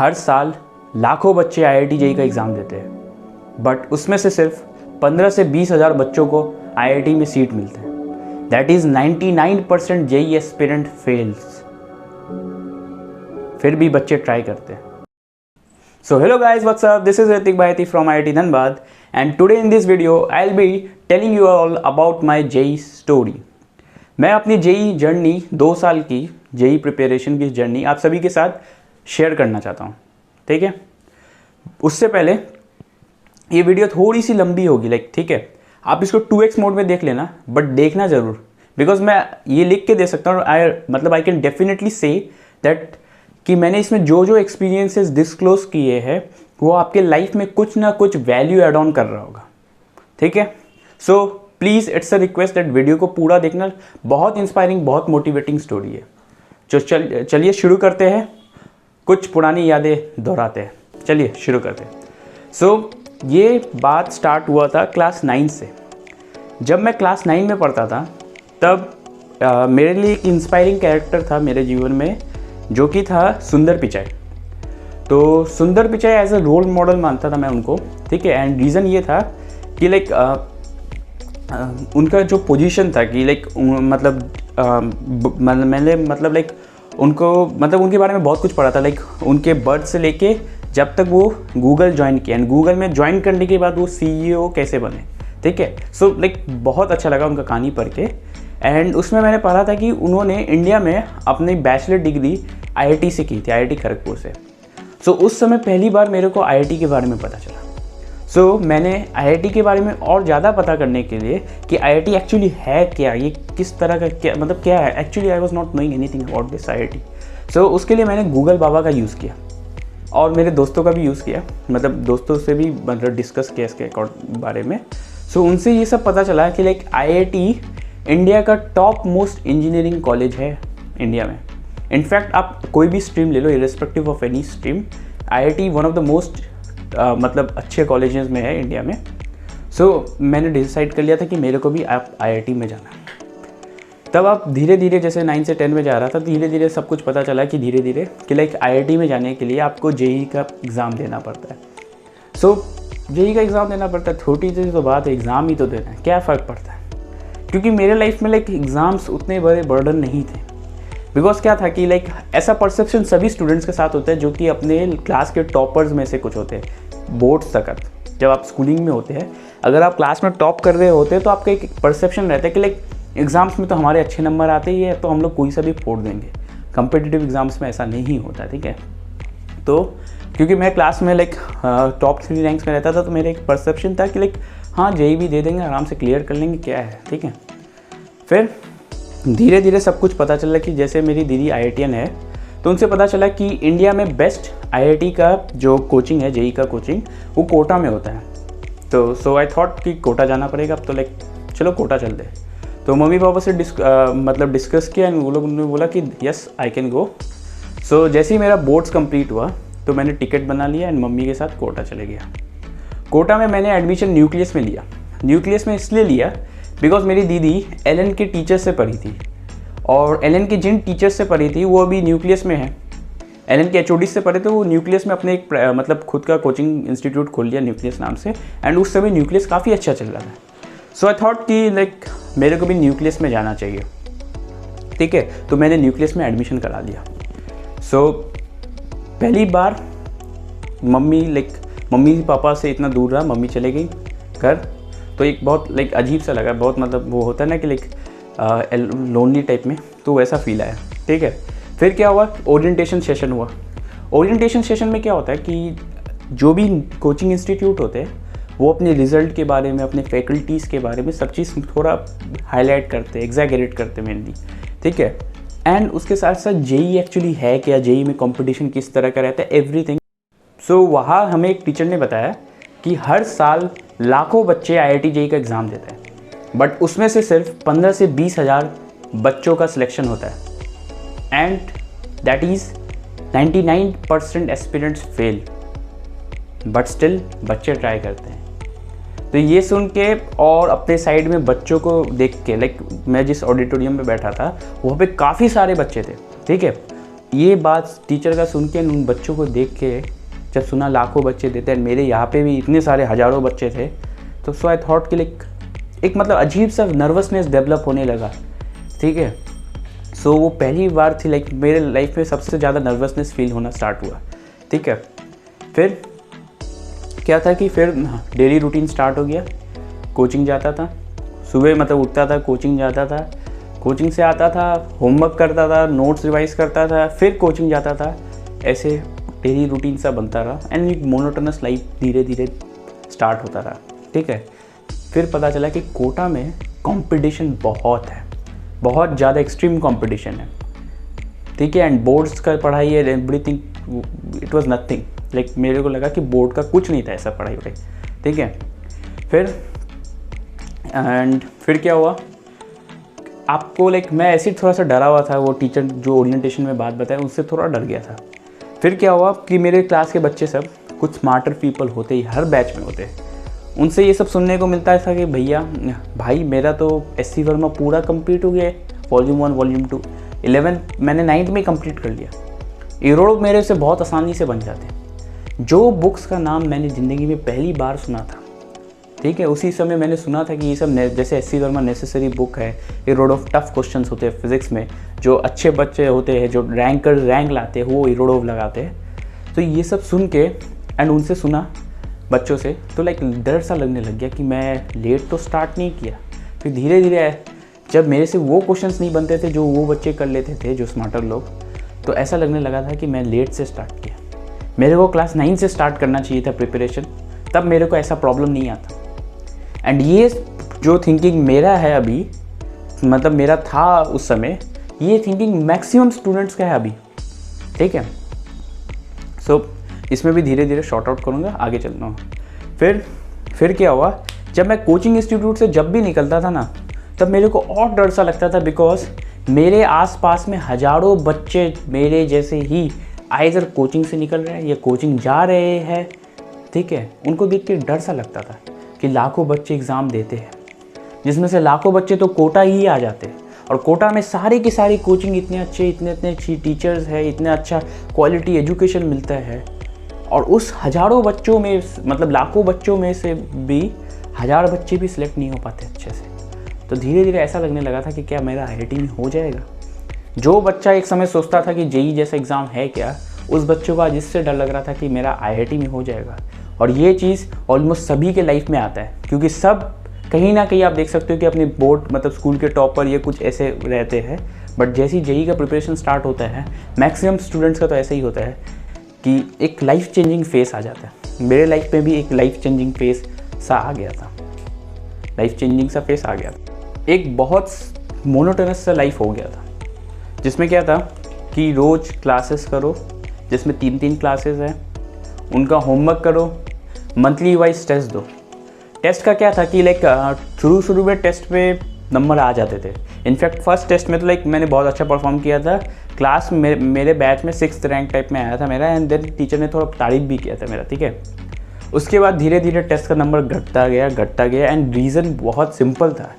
हर साल लाखों बच्चे आईआईटी जेईई का एग्ज़ाम देते हैं, बट उसमें से सिर्फ 15 से 20 हज़ार बच्चों को आईआईटी में सीट मिलते हैं। That is 99% JEE aspirant fails. फिर भी बच्चे ट्राई करते हैं। So hello guys, what's up? This is Ritik Bhayati from IIT Dhanbad, and today in this video I'll be telling you all about my JEE story। मैं अपनी JEE journey 2 साल की JEE preparation की journey आप सभी के साथ share करना चाहता हूँ, ठीक है। उससे पहले ये वीडियो थोड़ी सी लंबी होगी, ठीक है। आप इसको 2x मोड में देख लेना, बट देखना ज़रूर, बिकॉज मैं ये लिख के दे सकता हूँ। I can definitely say that कि मैंने इसमें जो जो एक्सपीरियंसेस डिस्क्लोज किए हैं वो आपके लाइफ में कुछ ना कुछ वैल्यू एड ऑन कर रहा होगा, ठीक है। So please it's a request that video को पूरा देखना। बहुत इंस्पायरिंग, बहुत मोटिवेटिंग स्टोरी है। जो चलिए शुरू करते हैं, कुछ पुरानी यादें दोहराते हैं। चलिए शुरू करते हैं। सो ये बात स्टार्ट हुआ था क्लास 9 से। जब मैं क्लास 9 में पढ़ता था तब मेरे लिए एक इंस्पायरिंग कैरेक्टर था मेरे जीवन में, जो कि था सुंदर पिचाई। तो Sundar Pichai as a role model मानता था मैं उनको, ठीक है। एंड रीज़न ये था कि उनका जो पोजीशन था कि मैंने उनको उनके बारे में बहुत कुछ पढ़ा था। उनके बर्थ से लेके जब तक वो गूगल ज्वाइन किया, एंड गूगल में ज्वाइन करने के बाद वो CEO कैसे बने, ठीक है। सो बहुत अच्छा लगा उनका कहानी पढ़ के। एंड उसमें मैंने पढ़ा था कि उन्होंने इंडिया में अपनी बैचलर डिग्री IIT से की थी, IIT खड़गपुर से। सो उस समय पहली बार मेरे को IIT के बारे में पता चला। सो मैंने IIT के बारे में और ज़्यादा पता करने के लिए कि IIT एक्चुअली है क्या, ये किस तरह का क्या है। Actually I was not knowing anything about this IIT। सो उसके लिए मैंने गूगल बाबा का यूज़ किया और मेरे दोस्तों का भी यूज़ किया, दोस्तों से भी डिस्कस किया इसके बारे में। सो उनसे ये सब पता चला कि IIT इंडिया का टॉप मोस्ट इंजीनियरिंग कॉलेज है इंडिया में। इनफैक्ट आप कोई भी स्ट्रीम ले लो, irrespective of any stream, IIT one of the most अच्छे कॉलेजेस में है इंडिया में। सो मैंने डिसाइड कर लिया था कि मेरे को भी आप IIT में जाना है। तब आप धीरे धीरे, जैसे 9 से 10 में जा रहा था, धीरे धीरे सब कुछ पता चला कि धीरे धीरे कि IIT में जाने के लिए आपको JEE का एग्ज़ाम देना पड़ता है। सो JEE का एग्ज़ाम देना पड़ता है, छोटी सी तो बात है, एग्ज़ाम ही तो देना है, क्या फ़र्क पड़ता है। क्योंकि मेरे लाइफ में एग्ज़ाम्स उतने बड़े बर्डन नहीं थे। बिकॉज क्या था कि ऐसा परसेप्शन सभी स्टूडेंट्स के साथ होता है जो कि अपने क्लास के टॉपर्स में से कुछ होते हैं। बोर्ड्स तक जब आप स्कूलिंग में होते हैं, अगर आप क्लास में टॉप कर रहे होते हैं तो आपका एक परसेप्शन रहता है कि एग्ज़ाम्स में तो हमारे अच्छे नंबर आते ही है, तो हम लोग कोई सा भी फोड़ देंगे। कंपिटिटिव एग्ज़ाम्स में ऐसा नहीं होता, ठीक है। तो क्योंकि मैं क्लास में टॉप 3 रैंक्स में रहता था, तो मेरा एक परसेप्शन था कि हाँ JEE भी दे देंगे, आराम से क्लियर कर लेंगे, क्या है, ठीक है। फिर धीरे धीरे सब कुछ पता चला कि जैसे मेरी दीदी IITian है, तो उनसे पता चला कि इंडिया में बेस्ट IIT का जो कोचिंग है, JEE का कोचिंग, वो कोटा में होता है। तो सो आई थॉट कि कोटा जाना पड़ेगा, अब तो चलो कोटा चल दे। तो मम्मी पापा से डिस्कस किया, एंड वो लोग ने बोला कि यस आई कैन गो। सो जैसे ही मेरा बोर्ड्स कंप्लीट हुआ तो मैंने टिकट बना लिया एंड मम्मी के साथ कोटा चले गया। कोटा में मैंने एडमिशन न्यूक्लियस में लिया। न्यूक्लियस में इसलिए लिया बिकॉज मेरी दीदी LN के टीचर से पढ़ी थी, और LN के जिन टीचर से पढ़ी थी वो अभी न्यूक्लियस में है। LN के HOD से पढ़े थे, वो न्यूक्लियस में अपने एक खुद का कोचिंग इंस्टीट्यूट खोल लिया न्यूक्लियस नाम से। एंड उस समय न्यूक्लियस काफ़ी अच्छा चल रहा था। सो आई थॉट कि मेरे को भी न्यूक्लियस में जाना चाहिए, ठीक है। तो मैंने न्यूक्लियस में एडमिशन करा लिया। सो पहली बार मम्मी पापा से इतना दूर रहा, मम्मी चले गई घर, तो एक बहुत अजीब सा लगा, बहुत वो होता है ना कि लोनली टाइप में, तो वैसा फील आया, ठीक है। फिर क्या हुआ, ओरिएंटेशन सेशन हुआ। ओरिएंटेशन सेशन में क्या होता है कि जो भी कोचिंग इंस्टीट्यूट होते हैं वो अपने रिज़ल्ट के बारे में, अपने फैकल्टीज़ के बारे में सब चीज़ थोड़ा हाईलाइट करते हैं, एग्जैगरेट करते हैं मेनली, ठीक है। एंड उसके साथ साथ JEE एक्चुअली है क्या, JEE में कंपटीशन किस तरह का रहता है, एवरीथिंग। सो वहाँ हमें एक टीचर ने बताया कि हर साल लाखों बच्चे IIT JEE का एग्ज़ाम देते हैं, बट उसमें से सिर्फ 15 से 20 हज़ार बच्चों का सिलेक्शन होता है। And that is 99% aspirants fail, but still बच्चे ट्राई करते हैं। तो ये सुन के और अपने साइड में बच्चों को देख के, मैं जिस ऑडिटोरियम में बैठा था वहाँ पे काफ़ी सारे बच्चे थे, ठीक है। ये बात टीचर का सुन के उन बच्चों को देख के जब सुना लाखों बच्चे देते हैं, मेरे यहाँ पे भी इतने सारे हज़ारों बच्चे थे, तो सो आई थॉट कि लाइक एक मतलब अजीब सा नर्वसनेस डेवलप होने लगा, ठीक है। सो वो पहली बार थी लाइक मेरे लाइफ में सबसे ज़्यादा नर्वसनेस फील होना स्टार्ट हुआ, ठीक है। फिर क्या था कि फिर डेली रूटीन स्टार्ट हो गया, कोचिंग जाता था, सुबह मतलब उठता था, कोचिंग जाता था, कोचिंग से आता था, होमवर्क करता था, नोट्स रिवाइज करता था, फिर कोचिंग जाता था, ऐसे डेली रूटीन सा बनता रहा एंड एक मोनोटोनस लाइफ धीरे धीरे स्टार्ट होता रहा, ठीक है। फिर पता चला कि कोटा में कंपटीशन बहुत है, बहुत ज़्यादा एक्सट्रीम कंपटीशन है, ठीक है। एंड बोर्ड्स का पढ़ाई है, everything, it was nothing, like मेरे को लगा कि बोर्ड का कुछ नहीं था ऐसा पढ़ाई वढ़ाई, ठीक है। फिर क्या हुआ, आपको लाइक मैं ऐसे थोड़ा सा डरा हुआ था, वो टीचर जो ओरिएंटेशन में बात बताया उससे थोड़ा डर गया था। फिर क्या हुआ कि मेरे क्लास के बच्चे सब कुछ स्मार्टर पीपल होते ही हर बैच में होते, उनसे ये सब सुनने को मिलता था कि भैया भाई मेरा तो एससी वर्मा पूरा कंप्लीट हो गया है, वॉल्यूम 1 वॉल्यूम 2 11 मैंने 9th में कंप्लीट कर लिया, इरोड मेरे से बहुत आसानी से बन जाते हैं। जो बुक्स का नाम मैंने ज़िंदगी में पहली बार सुना था, ठीक है, उसी समय मैंने सुना था कि ये सब जैसे एससी वर्मा नेसेसरी बुक है, इरोड ऑफ टफ क्वेश्चंस होते हैं फिजिक्स में, जो अच्छे बच्चे होते हैं जो रैंक लाते हैं वो इरोड ऑफ लगाते हैं। तो ये सब सुन के एंड उनसे सुना बच्चों से, तो लाइक डर सा लगने लग गया कि मैं लेट तो स्टार्ट नहीं किया। फिर धीरे धीरे जब मेरे से वो क्वेश्चंस नहीं बनते थे जो वो बच्चे कर लेते थे जो स्मार्टर लोग, तो ऐसा लगने लगा था कि मैं लेट से स्टार्ट किया, मेरे को क्लास 9 से स्टार्ट करना चाहिए था प्रिपरेशन, तब मेरे को ऐसा प्रॉब्लम नहीं आता। एंड ये जो थिंकिंग मेरा है अभी, मतलब मेरा था उस समय, ये थिंकिंग मैक्सिमम स्टूडेंट्स का है अभी, ठीक है। सो इसमें भी धीरे धीरे शॉर्ट आउट करूँगा, आगे चलना हूँ। फिर क्या हुआ, जब मैं कोचिंग इंस्टीट्यूट से जब भी निकलता था ना, तब मेरे को और डर सा लगता था, बिकॉज मेरे आसपास में हज़ारों बच्चे मेरे जैसे ही आइदर कोचिंग से निकल रहे हैं या कोचिंग जा रहे हैं, ठीक है। उनको देख के डर सा लगता था कि लाखों बच्चे एग्ज़ाम देते हैं, जिसमें से लाखों बच्चे तो कोटा ही आ जाते हैं, और कोटा में सारी की सारी कोचिंग इतने अच्छे टीचर्स है, इतना अच्छा क्वालिटी एजुकेशन मिलता है, और उस हज़ारों बच्चों में मतलब लाखों बच्चों में से भी 1000 बच्चे भी सिलेक्ट नहीं हो पाते अच्छे से। तो धीरे धीरे ऐसा लगने लगा था कि क्या मेरा आईआईटी में हो जाएगा। जो बच्चा एक समय सोचता था कि जेईई जैसा एग्ज़ाम है क्या, उस बच्चों को आज इससे डर लग रहा था कि मेरा आईआईटी में हो जाएगा। और ये चीज़ ऑलमोस्ट सभी के लाइफ में आता है, क्योंकि सब कहीं ना कहीं आप देख सकते हो कि अपने बोर्ड मतलब स्कूल के टॉपर ये कुछ ऐसे रहते हैं, बट जैसे ही जेईई का प्रिपरेशन स्टार्ट होता है, मैक्सिमम स्टूडेंट्स का तो ऐसा ही होता है कि एक लाइफ चेंजिंग फेस आ जाता है। मेरे लाइफ में भी एक लाइफ चेंजिंग फेस सा आ गया था, लाइफ चेंजिंग सा फेस आ गया था। एक बहुत मोनोटोनस सा लाइफ हो गया था, जिसमें क्या था कि रोज़ क्लासेस करो, जिसमें 3 क्लासेस हैं, उनका होमवर्क करो, मंथली वाइज टेस्ट दो। टेस्ट का क्या था कि लाइक शुरू में टेस्ट में नंबर आ जाते थे। इनफैक्ट फर्स्ट टेस्ट में तो लाइक मैंने बहुत अच्छा परफॉर्म किया था, क्लास में मेरे बैच में 6th रैंक टाइप में आया था मेरा, एंड देन टीचर ने थोड़ा तारीफ भी किया था मेरा, ठीक है। उसके बाद धीरे धीरे टेस्ट का नंबर घटता गया एंड रीज़न बहुत सिंपल था,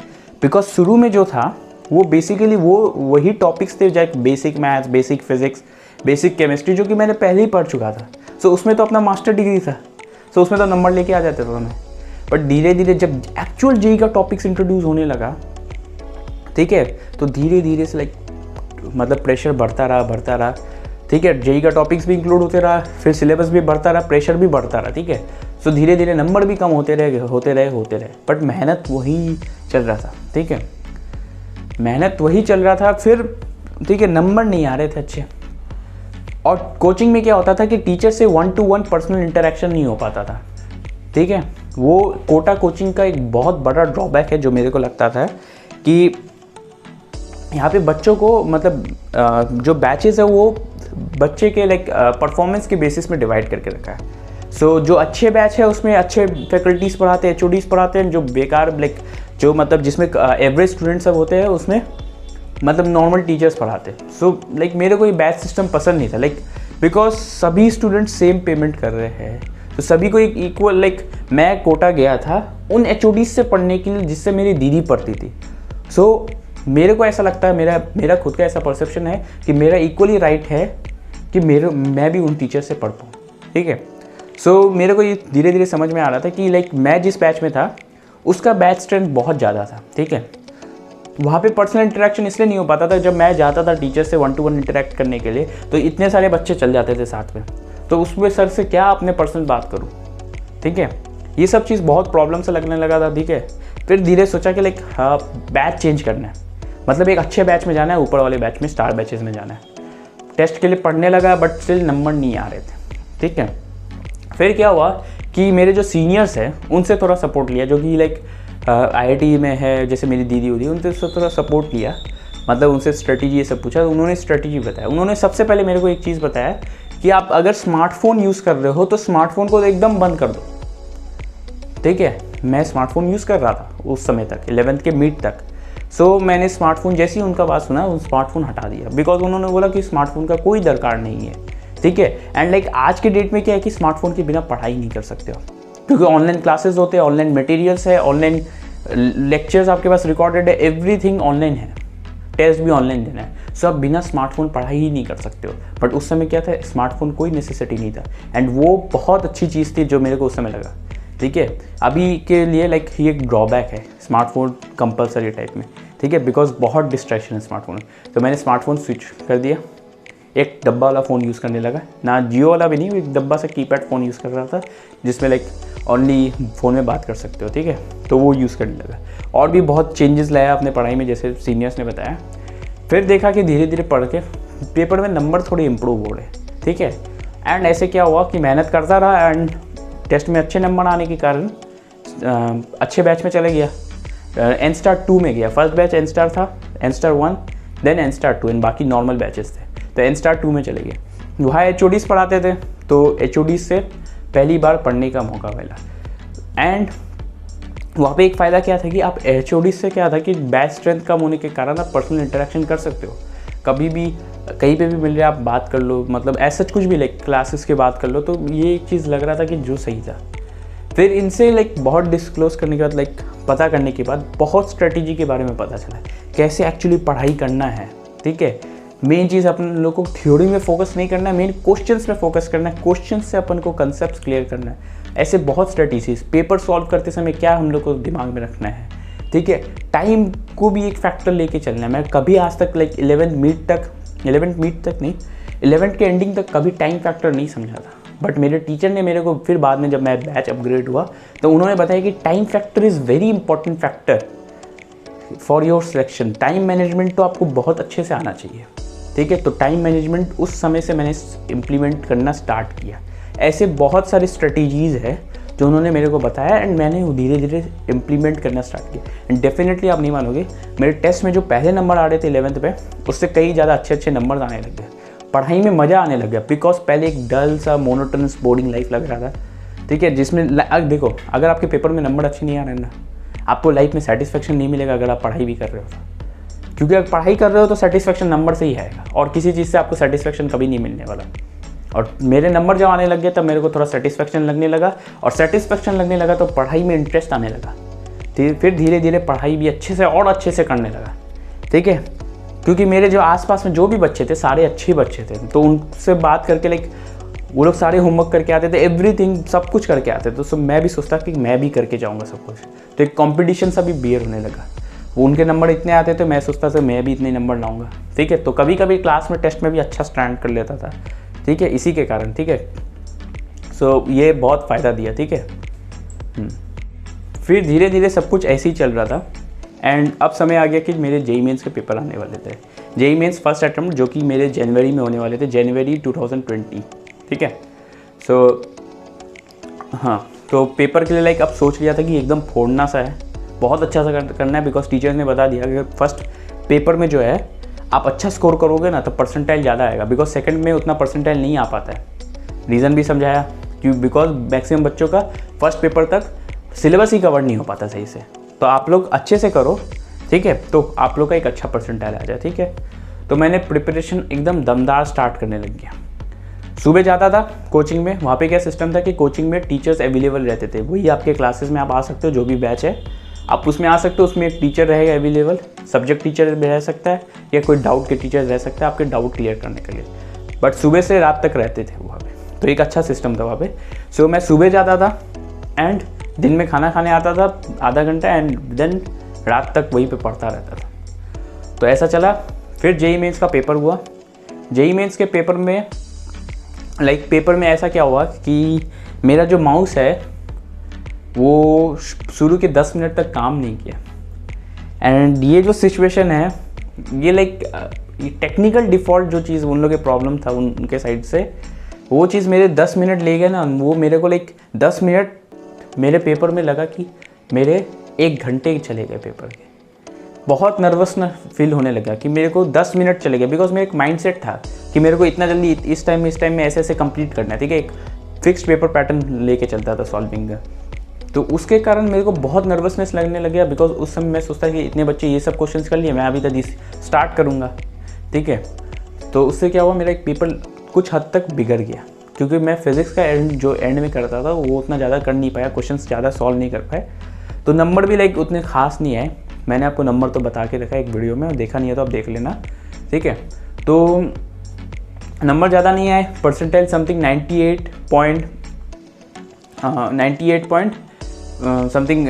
बिकॉज शुरू में जो था वो बेसिकली वही टॉपिक्स थे, जैसे basic maths, basic physics, basic chemistry, जो कि मैंने पहले ही पढ़ चुका था। सो उसमें तो अपना मास्टर डिग्री था, सो उसमें तो नंबर लेके आ जाते थे मैं। बट धीरे धीरे जब एक्चुअल जेईई का टॉपिक्स इंट्रोड्यूस होने लगा, ठीक है, तो धीरे धीरे से लाइक मतलब प्रेशर बढ़ता रहा, ठीक है। जेईई का टॉपिक्स भी इंक्लूड होते रहा, फिर सिलेबस भी बढ़ता रहा, प्रेशर भी बढ़ता रहा, ठीक है। सो धीरे धीरे नंबर भी कम होते रहे, बट मेहनत वही चल रहा था, ठीक है, मेहनत वही चल रहा था। फिर ठीक है, नंबर नहीं आ रहे थे अच्छे, और कोचिंग में क्या होता था कि टीचर से 1-to-1 पर्सनल इंटरेक्शन नहीं हो पाता था, ठीक है। वो कोटा कोचिंग का एक बहुत बड़ा ड्रॉबैक है जो मेरे को लगता था कि यहाँ पे बच्चों को मतलब जो बैचेस है वो बच्चे के लाइक परफॉर्मेंस के बेसिस में डिवाइड करके रखा है। सो जो अच्छे बैच है उसमें अच्छे फैकल्टीज़ पढ़ाते हैं, HODs पढ़ाते हैं, जो बेकार लाइक जो मतलब जिसमें एवरेज स्टूडेंट्स सब होते हैं उसमें मतलब नॉर्मल टीचर्स पढ़ाते हैं। सो लाइक मेरे को ये बैच सिस्टम पसंद नहीं था, लाइक बिकॉज सभी स्टूडेंट्स सेम पेमेंट कर रहे हैं, तो सभी को एक इक्वल लाइक मैं कोटा गया था उन HODs से पढ़ने के लिए जिससे मेरी दीदी पढ़ती थी। सो मेरे को ऐसा लगता है, मेरा खुद का ऐसा परसेप्शन है कि मेरा इक्वली राइट है कि मैं भी उन टीचर से पढ़ पाऊँ, ठीक है। सो मेरे को ये धीरे धीरे समझ में आ रहा था कि लाइक मैं जिस बैच में था उसका बैच स्ट्रेंथ बहुत ज़्यादा था, ठीक है। वहाँ पे पर्सनल इंटरेक्शन इसलिए नहीं हो पाता था, जब मैं जाता था टीचर से 1-to-1 इंटरेक्ट करने के लिए तो इतने सारे बच्चे चल जाते थे साथ में, तो उसमें सर से क्या अपने पर्सनल बात करूँ, ठीक है। ये सब चीज़ बहुत प्रॉब्लम से लगने लगा था, ठीक है। फिर धीरे सोचा कि लाइक हाँ बैच चेंज करना है, मतलब एक अच्छे बैच में जाना है, ऊपर वाले बैच में, स्टार बैचेस में जाना है। टेस्ट के लिए पढ़ने लगा बट स्टिल नंबर नहीं आ रहे थे, ठीक है। फिर क्या हुआ कि मेरे जो सीनियर्स हैं उनसे थोड़ा सपोर्ट लिया, जो कि लाइक IIT में है, जैसे मेरी दीदी हुई, उनसे थोड़ा सपोर्ट लिया, मतलब उनसे स्ट्रेटजी ये सब पूछा, उन्होंने स्ट्रेटजी बताया। उन्होंने सबसे पहले मेरे को एक चीज़ बताया कि आप अगर स्मार्टफोन यूज़ कर रहे हो तो स्मार्टफोन को एकदम बंद कर दो, ठीक है। मैं स्मार्टफोन यूज़ कर रहा था उस समय तक, 11th के मिड तक। सो मैंने स्मार्टफोन जैसे ही उनका बात सुना, स्मार्टफोन हटा दिया, बिकॉज उन्होंने बोला कि स्मार्टफोन का कोई दरकार नहीं है, ठीक है। एंड लाइक आज के डेट में क्या है कि स्मार्टफोन के बिना पढ़ाई नहीं कर सकते हो, क्योंकि ऑनलाइन क्लासेस होते हैं, ऑनलाइन मटेरियल्स है, ऑनलाइन लेक्चर्स आपके पास रिकॉर्डेड है, एवरीथिंग ऑनलाइन है, टेस्ट भी ऑनलाइन देना है। सो आप बिना स्मार्टफोन पढ़ाई ही नहीं कर सकते हो। बट उस समय क्या था, स्मार्टफोन कोई नेसेसिटी नहीं था, एंड वो बहुत अच्छी चीज़ थी जो मेरे को उस समय लगा, ठीक है। अभी के लिए लाइक ये एक ड्रॉबैक है स्मार्टफोन कंपलसरी टाइप में, ठीक है, बिकॉज बहुत डिस्ट्रैक्शन है स्मार्टफोन में। तो मैंने स्मार्टफोन स्विच कर दिया, एक डब्बा वाला फ़ोन यूज़ करने लगा, ना जियो वाला भी नहीं, एक डब्बा से कीपैड फ़ोन यूज़ कर रहा था, जिसमें लाइक ओनली फ़ोन में बात कर सकते हो, ठीक है। तो वो यूज़ करने लगा, और भी बहुत चेंजेस लाया अपने पढ़ाई में, जैसे सीनियर्स ने बताया। फिर देखा कि धीरे धीरे पढ़ के पेपर में नंबर थोड़े इम्प्रूव हो रहे, ठीक है। एंड ऐसे क्या हुआ कि मेहनत करता रहा, एंड टेस्ट में अच्छे नंबर आने के कारण अच्छे बैच में चले गया, N*2 में गया। फर्स्ट बैच N* था, N*1, देन N*2, एंड बाकी नॉर्मल बैचेस थे, तो N*2 में चले गए। वहाँ HODs पढ़ाते थे, तो HODs से पहली बार पढ़ने का मौका मिला। एंड वहाँ पे एक फ़ायदा क्या था कि आप HODs से क्या था कि बैच स्ट्रेंथ कम होने के कारण आप पर्सनल इंटरेक्शन कर सकते हो, कभी भी कहीं पे भी मिल रहे आप बात कर लो, मतलब ऐसा कुछ भी लाइक क्लासेस के बात कर लो। तो ये एक चीज़ लग रहा था कि जो सही था। फिर इनसे लाइक बहुत डिस्क्लोज करने के बाद, लाइक पता करने के बाद, बहुत स्ट्रेटजी के बारे में पता चला कैसे एक्चुअली पढ़ाई करना है, ठीक है। मेन चीज़ अपन लोग को थ्योरी में फोकस नहीं करना है, मेन क्वेश्चंस में फोकस करना है, क्वेश्चंस से अपन को कंसेप्ट क्लियर करना है। ऐसे बहुत स्ट्रेटजीज, पेपर सॉल्व करते समय क्या हम लोग को दिमाग में रखना है, ठीक है। टाइम को भी एक फैक्टर लेके चलना है। मैं कभी आज तक लाइक 11th के एंडिंग तक कभी टाइम फैक्टर नहीं समझा था, बट मेरे टीचर ने मेरे को फिर बाद में जब मैं बैच अपग्रेड हुआ तो उन्होंने बताया कि time factor is very important factor for your selection. Time management तो आपको बहुत अच्छे से आना चाहिए, ठीक है। तो टाइम मैनेजमेंट उस समय से मैंने इम्प्लीमेंट करना स्टार्ट किया। ऐसे बहुत सारे स्ट्रेटजीज़ है जो उन्होंने मेरे को बताया, एंड मैंने वो धीरे धीरे इम्प्लीमेंट करना स्टार्ट किया। एंड डेफिनेटली आप नहीं मानोगे, मेरे टेस्ट में जो पहले नंबर आ रहे थे 11th पे, उससे कई ज़्यादा अच्छे अच्छे नंबर आने लग गए। पढ़ाई में मज़ा आने लग गया, बिकॉज पहले एक डल सा मोनोटोनस बोर्डिंग लाइफ लग रहा था, ठीक है, जिसमें देखो अगर आपके पेपर में नंबर अच्छे नहीं आ रहे ना, आपको लाइफ में सेटिस्फेक्शन नहीं मिलेगा अगर आप पढ़ाई भी कर रहे हो तो। क्योंकि अगर पढ़ाई कर रहे हो तो सेटिस्फेक्शन नंबर से ही आएगा, और किसी चीज़ से आपको सेटिस्फेक्शन कभी नहीं मिलने वाला। और मेरे नंबर जब आने लग गए तब मेरे को थोड़ा सेटिस्फेक्शन लगने लगा, और सेटिस्फेक्शन लगने लगा तो पढ़ाई में इंटरेस्ट आने लगा। फिर धीरे धीरे पढ़ाई भी अच्छे से और अच्छे से करने लगा, ठीक है। क्योंकि मेरे जो आसपास में जो भी बच्चे थे सारे अच्छे बच्चे थे, तो उनसे बात करके लाइक वो लोग सारे होमवर्क करके आते थे, एवरीथिंग सब कुछ करके आते थे। तो मैं भी सोचता कि मैं भी करके जाऊँगा सब कुछ, तो एक कॉम्पिटिशन सा भी बियर होने लगा। वो उनके नंबर इतने आते थे, मैं सोचता था मैं भी इतने नंबर लाऊंगा, ठीक है। तो कभी कभी क्लास में टेस्ट में भी अच्छा स्टैंड कर लेता था, ठीक है, इसी के कारण, ठीक है। सो ये बहुत फ़ायदा दिया, ठीक है। फिर धीरे धीरे सब कुछ ऐसे ही चल रहा था, एंड अब समय आ गया कि मेरे JEE मेंस के पेपर आने वाले थे। JEE मेंस फर्स्ट अटेम्प्ट जो कि मेरे जनवरी में होने वाले थे, जनवरी 2020, ठीक है। सो हाँ, तो पेपर के लिए लाइक अब सोच लिया था कि एकदम फोड़ना सा है, बहुत अच्छा सा करना है, बिकॉज टीचर्स ने बता दिया कि फर्स्ट पेपर में जो है आप अच्छा स्कोर करोगे ना तो परसेंटाइल ज़्यादा आएगा, बिकॉज सेकंड में उतना परसेंटाइल नहीं आ पाता है। रीज़न भी समझाया कि बिकॉज मैक्सिमम बच्चों का फर्स्ट पेपर तक सिलेबस ही कवर नहीं हो पाता सही से, तो आप लोग अच्छे से करो, ठीक है, तो आप लोग का एक अच्छा परसेंटाइल आ जाए, ठीक है। तो मैंने प्रिपरेशन एकदम दमदार स्टार्ट करने लग गया। सुबह जाता था कोचिंग में, वहाँ पे क्या सिस्टम था कि कोचिंग में टीचर्स अवेलेबल रहते थे, वही आपके क्लासेस में आप आ सकते हो, जो भी बैच है आप उसमें आ सकते हो, उसमें एक टीचर रहेगा अवेलेबल, सब्जेक्ट टीचर भी रह सकता है या कोई डाउट के टीचर रह सकता है आपके डाउट क्लियर करने के लिए। बट सुबह से रात तक रहते थे वहाँ पे, तो एक अच्छा सिस्टम था वहाँ पे। सो मैं सुबह जाता था एंड दिन में खाना खाने आता था आधा घंटा एंड देन रात तक वहीं पे पढ़ता रहता था। तो ऐसा चला। फिर जेईई मेंस का पेपर हुआ। जेईई मेंस के पेपर में पेपर में ऐसा क्या हुआ कि मेरा जो माउस है वो शुरू के 10 मिनट तक काम नहीं किया। एंड ये जो सिचुएशन है ये टेक्निकल डिफ़ॉल्ट जो चीज़ उन लोगों के प्रॉब्लम था उनके साइड से, वो चीज़ मेरे 10 मिनट ले गए ना, वो मेरे को 10 मिनट मेरे पेपर में लगा कि मेरे 1 घंटे चले गए पेपर के। बहुत नर्वस ना फील होने लगा कि मेरे को 10 मिनट चले गए, बिकॉज मेरा एक माइंडसेट था कि मेरे को इतना जल्दी इस टाइम में ऐसे कंप्लीट करना है, ठीक है। एक फिक्स्ड पेपर पैटर्न लेके चलता था सॉल्विंग का, तो उसके कारण मेरे को बहुत नर्वसनेस लगने लग गया। बिकॉज उस समय मैं सोचता कि इतने बच्चे ये सब क्वेश्चंस कर लिए, मैं अभी तक स्टार्ट करूँगा, ठीक है। तो उससे क्या हुआ, मेरा एक पेपर कुछ हद तक बिगड़ गया, क्योंकि मैं फिज़िक्स का एंड में करता था वो उतना ज़्यादा कर नहीं पाया, क्वेश्चंस ज़्यादा सॉल्व नहीं कर पाए, तो नंबर भी उतने खास नहीं आए। मैंने आपको नंबर तो बता के रखा है एक वीडियो में, देखा नहीं है तो आप देख लेना, ठीक है। तो नंबर ज़्यादा नहीं आए, परसेंटाइल समथिंग 98 पॉइंट समथिंग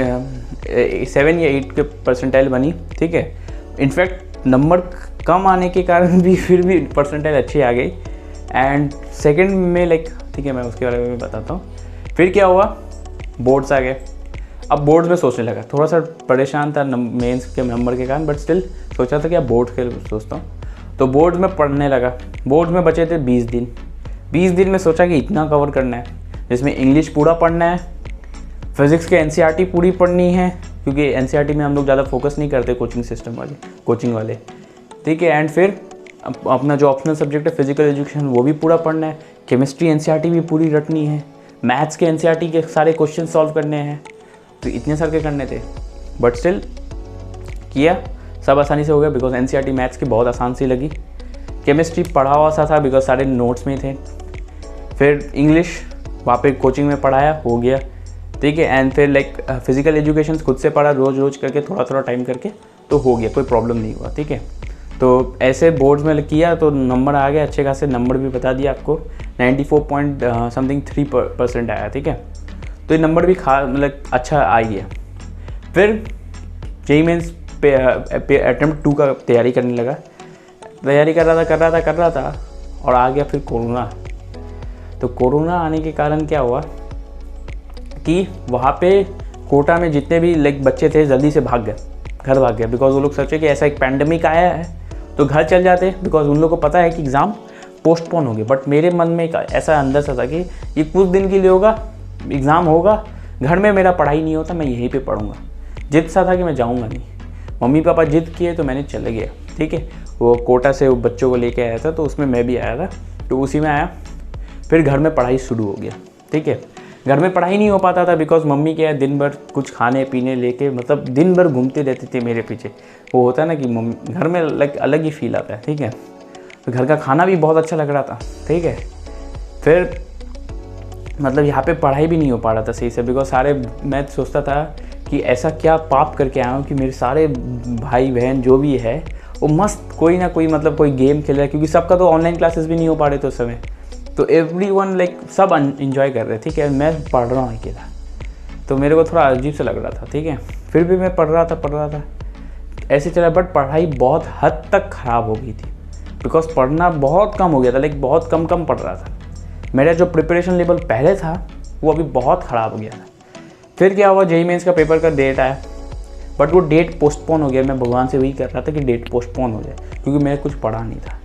7 या 8 के परसेंटाइल बनी, ठीक है। इनफैक्ट नंबर कम आने के कारण भी फिर भी परसेंटाइल अच्छी आ गई। एंड सेकंड में ठीक है, मैं उसके बारे में भी बताता हूँ। फिर क्या हुआ, बोर्ड्स आ गए। अब बोर्ड्स में सोचने लगा, थोड़ा सा परेशान था मेंस के नंबर के कारण, बट स्टिल सोचा था कि अब बोर्ड्स के सोचता हूँ, तो बोर्ड्स में पढ़ने लगा। बोर्ड्स में बचे थे 20 दिन। 20 दिन में सोचा कि इतना कवर करना है, जिसमें इंग्लिश पूरा पढ़ना है, फिज़िक्स के एनसीईआरटी पूरी पढ़नी है, क्योंकि एनसीईआरटी में हम लोग ज़्यादा फोकस नहीं करते कोचिंग वाले, ठीक है। एंड फिर अपना जो ऑप्शनल सब्जेक्ट है फिजिकल एजुकेशन वो भी पूरा पढ़ना है, केमिस्ट्री एनसीईआरटी भी पूरी रटनी है, मैथ्स के एनसीईआरटी के सारे क्वेश्चन सॉल्व करने हैं, तो इतने सारे के करने थे। बट स्टिल किया, सब आसानी से हो गया, बिकॉज एनसीईआरटी मैथ्स की बहुत आसान सी लगी। केमिस्ट्री पढ़ा हुआ सा था, बिकॉज सारे नोट्स में थे। फिर इंग्लिश वहाँ पे कोचिंग में पढ़ाया, हो गया, ठीक है। एंड फिर फिजिकल एजुकेशन खुद से पढ़ा, रोज़ करके थोड़ा टाइम करके, तो हो गया, कोई प्रॉब्लम नहीं हुआ, ठीक है। तो ऐसे बोर्ड्स में किया तो नंबर आ गया अच्छे खासे, नंबर भी बता दिया आपको, 94.3% आया, ठीक है। तो ये नंबर भी अच्छा आ गया। फिर जेईई मेंस पे अटेम्प्ट 2 का तैयारी करने लगा, तैयारी कर रहा था और आ गया फिर कोरोना। तो कोरोना आने के कारण क्या हुआ कि वहाँ पे कोटा में जितने भी बच्चे थे जल्दी से घर भाग गए, बिकॉज वो लोग सोचे कि ऐसा एक पैंडमिक आया है तो घर चल जाते, बिकॉज उन लोगों को पता है कि एग्ज़ाम पोस्टपोन हो गए। बट मेरे मन में एक ऐसा अंदर सा था कि ये कुछ दिन के लिए होगा, एग्ज़ाम होगा, घर में मेरा पढ़ाई नहीं होता, मैं यहीं पे पढ़ूंगा। जिद सा था कि मैं जाऊंगा नहीं, मम्मी पापा जिद किए तो मैंने चले गया, ठीक है। वो कोटा से वो बच्चों को लेके आया था, तो उसमें मैं भी आया था, तो उसी में आया। फिर घर में पढ़ाई शुरू हो गया, ठीक है। घर में पढ़ाई नहीं हो पाता था, बिकॉज मम्मी क्या है दिन भर कुछ खाने पीने लेके दिन भर घूमते रहते थे मेरे पीछे। वो होता है ना कि मम्मी घर में अलग ही फील आता है, ठीक है। तो घर का खाना भी बहुत अच्छा लग रहा था, ठीक है। फिर यहाँ पे पढ़ाई भी नहीं हो पा रहा था सही से, बिकॉज मैं सोचता था कि ऐसा क्या पाप करके आया हूँ कि मेरे सारे भाई बहन जो भी है वो मस्त कोई ना कोई कोई गेम खेल रहा है, क्योंकि सबका तो ऑनलाइन क्लासेस भी नहीं हो पा रहे थे उस समय, तो एवरीवन सब इंजॉय कर रहे थे, ठीक है। मैं पढ़ रहा हूँ अकेला, तो मेरे को थोड़ा अजीब सा लग रहा था, ठीक है। फिर भी मैं पढ़ रहा था ऐसे चला, बट पढ़ाई बहुत हद तक ख़राब हो गई थी, बिकॉज पढ़ना बहुत कम हो गया था, बहुत कम पढ़ रहा था। मेरा जो प्रिपरेशन लेवल पहले था वो अभी बहुत ख़राब हो गया था। फिर क्या हुआ, जेईई मेंस का पेपर का डेट आया, बट वो डेट पोस्टपोन हो गया। मैं भगवान से वही कर रहा था कि डेट पोस्टपोन हो जाए, क्योंकि मैं कुछ पढ़ा नहीं था।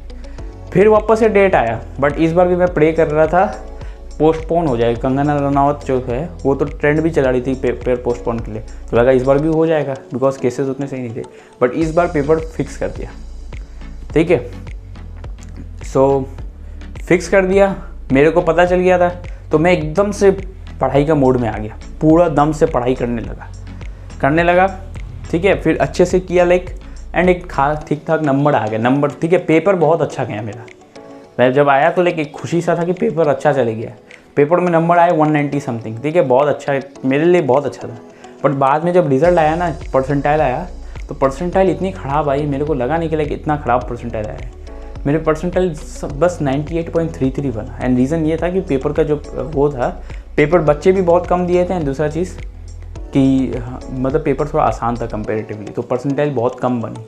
फिर वापस से डेट आया, बट इस बार भी मैं प्रे कर रहा था पोस्टपोन हो जाए। कंगना रनावत जो है वो तो ट्रेंड भी चला रही थी पेपर पोस्टपोन के लिए, तो लगा इस बार भी हो जाएगा, बिकॉज केसेस उतने सही नहीं थे। बट इस बार पेपर फिक्स कर दिया, ठीक है। सो फिक्स कर दिया, मेरे को पता चल गया था, तो मैं एकदम से पढ़ाई का मोड में आ गया, पूरा दम से पढ़ाई करने लगा, ठीक है। फिर अच्छे से किया एंड एक ठीक ठाक नंबर आ गया, ठीक है। पेपर बहुत अच्छा गया मेरा, मैं जब आया तो एक खुशी सा था कि पेपर अच्छा चले गया। पेपर में नंबर आए 190 समथिंग, ठीक है, बहुत अच्छा, मेरे लिए बहुत अच्छा था। बट बाद में जब रिज़ल्ट आया ना, परसेंटाइल आया, तो परसेंटाइल इतनी ख़राब आई, मेरे को लगा नहीं कि लाइक इतना ख़राब परसेंटाइल आया है। मेरे परसेंटाइल बस 98.33 बना। एंड रीज़न ये था कि पेपर का जो वो था, पेपर बच्चे भी बहुत कम दिए थे, एंड दूसरा चीज़ कि मतलब पेपर थोड़ा आसान था कंपेरेटिवली, तो परसेंटाइल बहुत कम बनी।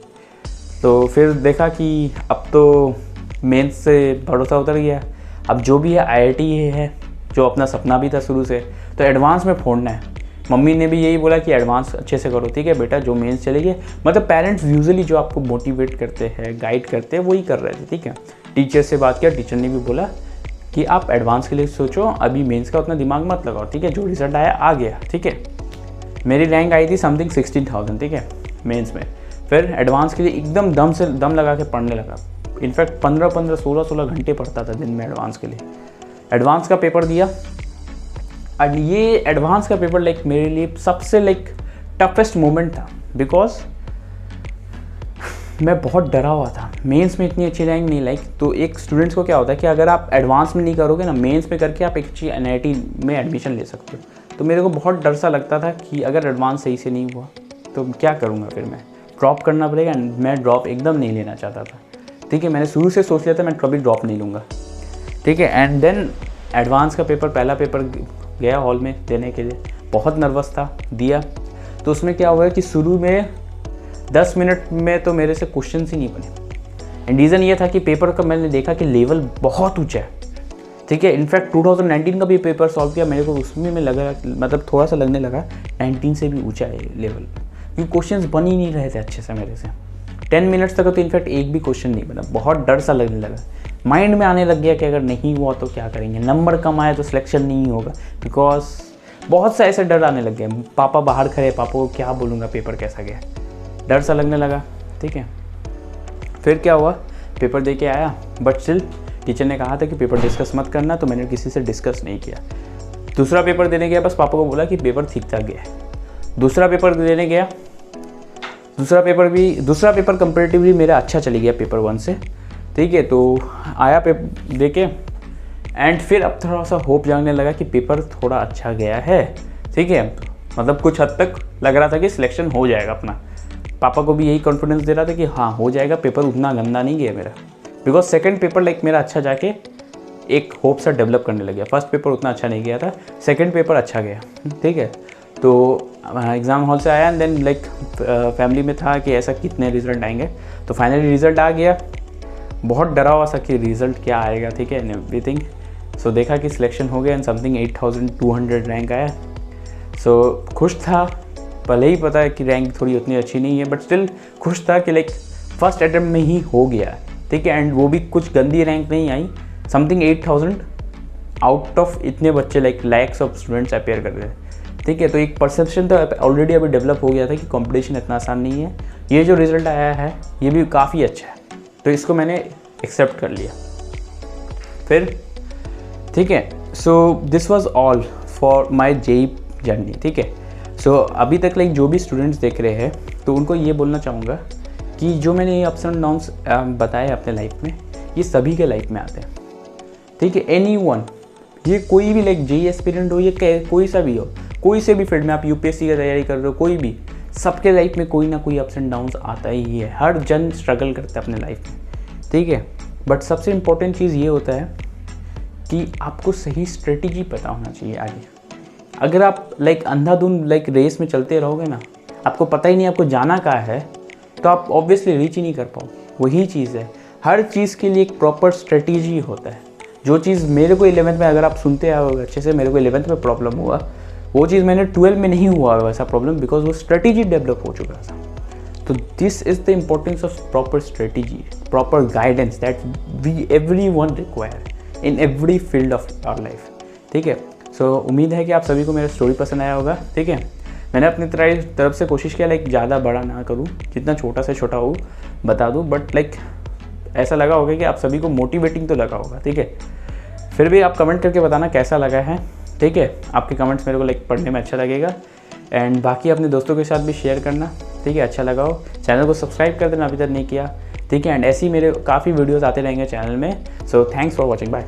तो फिर देखा कि अब तो मेंस से भरोसा उतर गया, अब जो भी है IIT है, जो अपना सपना भी था शुरू से, तो एडवांस में फोड़ना है। मम्मी ने भी यही बोला कि एडवांस अच्छे से करो, ठीक है बेटा, जो मेंस चलेगी। मतलब पेरेंट्स यूजुअली जो आपको मोटिवेट करते हैं, गाइड करते हैं, वही कर रहे थे, ठीक है। टीचर से बात किया, टीचर ने भी बोला कि आप एडवांस के लिए सोचो, अभी मेंस का उतना दिमाग मत लगाओ, ठीक है। जो रिजल्ट आया आ गया, ठीक है। मेरी रैंक आई थी समथिंग 16,000, ठीक है, मेंस में। फिर एडवांस के लिए एकदम दम लगा के पढ़ने लगा। इनफैक्ट 15-15, 16-16 घंटे पढ़ता था दिन में एडवांस के लिए। एडवांस का पेपर दिया, और ये एडवांस का पेपर लाइक मेरे लिए सबसे लाइक टफेस्ट मोमेंट था, बिकॉज मैं बहुत डरा हुआ था। मेंस में इतनी अच्छी रैंक नहीं लाइक, तो एक स्टूडेंट्स को क्या होता है कि अगर आप एडवांस में नहीं करोगे ना, मेंस में करके आप एक अच्छी NIT में एडमिशन ले सकते हो। तो मेरे को बहुत डर सा लगता था कि अगर एडवांस सही से नहीं हुआ तो क्या करूँगा, फिर मैं ड्रॉप करना पड़ेगा। मैं ड्रॉप एकदम नहीं लेना चाहता था, ठीक है। मैंने शुरू से सोच लिया था मैं कभी ड्रॉप नहीं लूँगा, ठीक है। एंड देन एडवांस का पेपर, पहला पेपर गया हॉल में देने के लिए, बहुत नर्वस था, दिया। तो उसमें क्या हुआ कि शुरू में 10 मिनट में तो मेरे से क्वेश्चंस ही नहीं बने। एंड रीज़न ये था कि पेपर का मैंने देखा कि लेवल बहुत ऊंचा है, ठीक है। इनफैक्ट 2019 का भी पेपर सॉल्व किया, मेरे को उसमें में लगा, मतलब थोड़ा सा लगने लगा 19 से भी ऊँचा है लेवल, क्योंकि क्वेश्चंस बन ही नहीं रहे थे अच्छे से मेरे से। 10 मिनट्स तक तो इनफैक्ट एक भी क्वेश्चन नहीं बना। बहुत डर सा लगने लगा, माइंड में आने लग गया कि अगर नहीं हुआ तो क्या करेंगे, नंबर कम आए तो सिलेक्शन नहीं होगा, बिकॉज बहुत सा ऐसे डर आने लग गए। पापा बाहर खड़े, पापा को क्या बोलूँगा, पेपर कैसा गया, डर सा लगने लगा, ठीक है। फिर क्या हुआ, पेपर दे के आया, बट स्टिल टीचर ने कहा था कि पेपर डिस्कस मत करना, तो मैंने किसी से डिस्कस नहीं किया। दूसरा पेपर देने गया, बस पापा को बोला कि पेपर ठीक ठाक गया। दूसरा पेपर देने गया, दूसरा पेपर कंपेरेटिवली मेरा अच्छा चली गया पेपर 1 से, ठीक है। तो आया पेपर दे के, एंड फिर अब थोड़ा सा होप जागने लगा कि पेपर थोड़ा अच्छा गया है, ठीक है। मतलब कुछ हद तक लग रहा था कि सिलेक्शन हो जाएगा अपना। पापा को भी यही कॉन्फिडेंस दे रहा था कि हाँ हो जाएगा, पेपर उतना गंदा नहीं गया मेरा, बिकॉज सेकंड पेपर लाइक मेरा अच्छा जाके एक होप सा डेवलप करने लग गया। फर्स्ट पेपर उतना अच्छा नहीं गया था, सेकंड पेपर अच्छा गया, ठीक है। तो एग्ज़ाम हॉल से आया, एंड देन लाइक फैमिली में था कि ऐसा कितने रिजल्ट आएंगे, तो फाइनली रिज़ल्ट आ गया। बहुत डरा हुआ था कि रिज़ल्ट क्या आएगा, ठीक है, एंड एवरीथिंग। सो देखा कि सिलेक्शन हो गया, एंड समथिंग 8,200 रैंक आया। सो खुश था, भले ही पता है कि रैंक थोड़ी उतनी अच्छी नहीं है, बट स्टिल खुश था कि लाइक फर्स्ट अटेम्प्ट में ही हो गया, ठीक है। एंड वो भी कुछ गंदी रैंक नहीं आई, समथिंग 8,000 आउट ऑफ इतने बच्चे, like lakhs of students appear कर रहे थे, ठीक है। तो एक परसेप्शन तो ऑलरेडी अभी डेवलप हो गया था कि कंपटीशन इतना आसान नहीं है। ये जो रिज़ल्ट आया है ये भी काफ़ी अच्छा है, तो इसको मैंने एक्सेप्ट कर लिया फिर, ठीक है। So this was all for my JEE journey, ठीक है। सो अभी तक लाइक जो भी स्टूडेंट्स देख रहे हैं, तो उनको ये बोलना चाहूँगा कि जो मैंने ये अप्स एंड डाउन्स बताए अपने लाइफ में, ये सभी के लाइफ में आते हैं, ठीक है। एनीवन, ये कोई भी लाइक JEE एस्पिरेंट हो, ये कोई सा भी हो, कोई से भी फील्ड में आप UPSC की तैयारी कर रहे हो, कोई भी, सबके लाइफ में कोई ना कोई अप्स एंड डाउन्स आता ही है। हर जन स्ट्रगल करता है अपने लाइफ में, ठीक है। बट सबसे इम्पोर्टेंट चीज़ ये होता है कि आपको सही स्ट्रेटजी पता होना चाहिए आगे। अगर आप लाइक अंधाधुंध लाइक रेस में चलते रहोगे ना, आपको पता ही नहीं आपको जाना कहाँ है, तो आप ऑब्वियसली रीच ही नहीं कर पाओगे। वही चीज़ है, हर चीज़ के लिए एक प्रॉपर स्ट्रेटजी होता है। जो चीज़ मेरे को 11th में, अगर आप सुनते आए हो अच्छे से, मेरे को 11th में प्रॉब्लम हुआ, वो चीज़ मैंने 12 में नहीं हुआ वैसा प्रॉब्लम, बिकॉज वो स्ट्रेटजी डेवलप हो चुका था। तो this is the importance of proper strategy, proper guidance that we everyone require in every field of our life, ठीक है। सो उम्मीद है कि आप सभी को मेरा स्टोरी पसंद आया होगा, ठीक है। मैंने अपनी तरफ से कोशिश किया लाइक ज़्यादा बड़ा ना करूँ, जितना छोटा से छोटा हो बता दूँ, बट लाइक ऐसा लगा होगा कि आप सभी को मोटिवेटिंग तो लगा होगा, ठीक है। फिर भी आप कमेंट करके बताना कैसा लगा है, ठीक है। आपके कमेंट्स मेरे को लाइक पढ़ने में अच्छा लगेगा, एंड बाकी अपने दोस्तों के साथ भी शेयर करना, ठीक है, अच्छा लगा हो। चैनल को सब्सक्राइब कर देना अभी तक नहीं किया, ठीक है। एंड ऐसे ही मेरे काफ़ी वीडियोस आते रहेंगे चैनल में। So thanks for watching, bye.